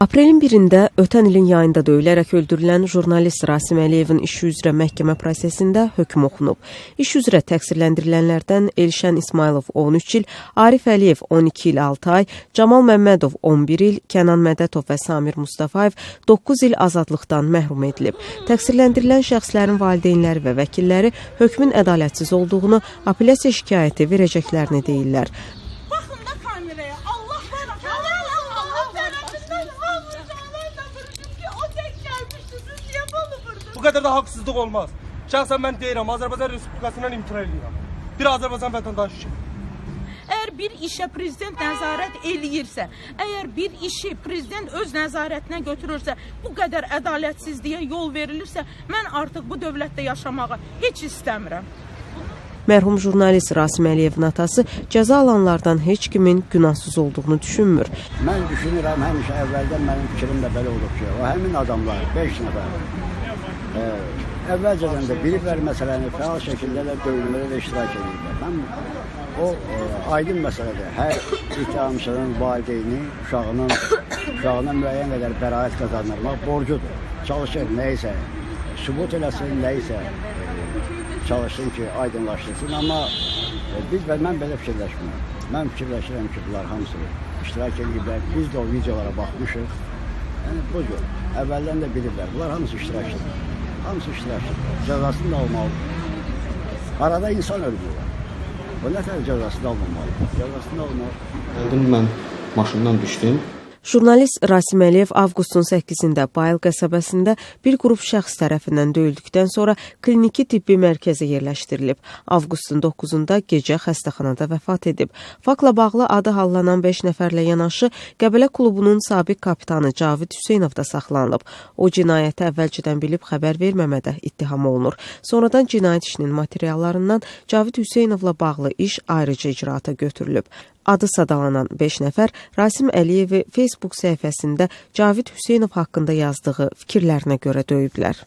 Aprelin 1-də ötən ilin yayında döyülərək öldürülən jurnalist Rasim Əliyevin işi üzrə məhkəmə prosesində hökm oxunub. İş üzrə təqsirləndirilənlərdən Elşən İsmailov 13 il, Arif Əliyev 12 il 6 ay, Camal Məmmədov 11 il, Kənan Mədətov və Samir Mustafayev 9 il azadlıqdan məhrum edilib. Təqsirləndirilən şəxslərin valideynləri və vəkilləri hökmün ədalətsiz olduğunu, apellyasiya şikayəti verəcəklərini deyirlər. Bu kadar da haksızlık olmaz. Şahsen ben deyirəm, Azərbaycan Respublikasından imtina edirəm. Bir Azərbaycan vətəndaşı için. Eğer bir işe prezident nəzarət eləyirsə, eğer bir işi prezident öz nəzarətinə götürürsə, bu qədər ədalətsizliyə yol verilirsə, mən artıq bu dövlətdə yaşamağı heç istəmirəm. Mərhum jurnalist Rasim Əliyevin atası cəza alanlardan heç kimin günahsız olduğunu düşünmür. Mən düşünürəm, həmişə əvvəldən mənim fikrim də belə olub ki, o həmin adamlar 5 nəfər əvvəlcədən də biliblər məsələni, fəal şəkildə də döyülmədə də iştirak edirlər. Mən o aydın məsələdir. Hər ittihamçının valideyni uşağına müəyyən qədər bəraət qazandırmaq borcudur. Çalışır, nəysə, sübut eləsin, nəysə çalışsın ki, aydınlaşdırsın. Amma mən belə fikirləşmirəm. Mən fikirləşirəm ki, bunlar hamısı iştirak edirlər. Biz də o videolara baxmışıq. Yəni, bu cür. Əvvəldən də bilirlər. Bunlar hamısı iştirak edir. Hamısı iştirak edir. Cəzasını da almalıdır. Arada insan ölmüyor. O nətər cəzasını almamalı. Cəzasını almalı. Mən maşından düşdüm. Jurnalist Rasim Əliyev avqustun 8-də Bayıl qəsəbəsində bir qrup şəxs tərəfindən döyüldükdən sonra kliniki tibbi mərkəzə yerləşdirilib. Avqustun 9-da gecə xəstəxanada vəfat edib. Faktla bağlı adı hallanan 5 nəfərlə yanaşı Qəbələ klubunun sabiq kapitanı Cavid Hüseynov da saxlanılıb. O cinayəti əvvəlcədən bilib xəbər verməmədə ittiham olunur. Sonradan cinayət işinin materiallarından Cavid Hüseynovla bağlı iş ayrıca icraata götürülüb. Adı sadalanan 5 nəfər Rasim Əliyevi Facebook səhifəsində Cavid Hüseynov haqqında yazdığı fikirlərinə görə döyüblər.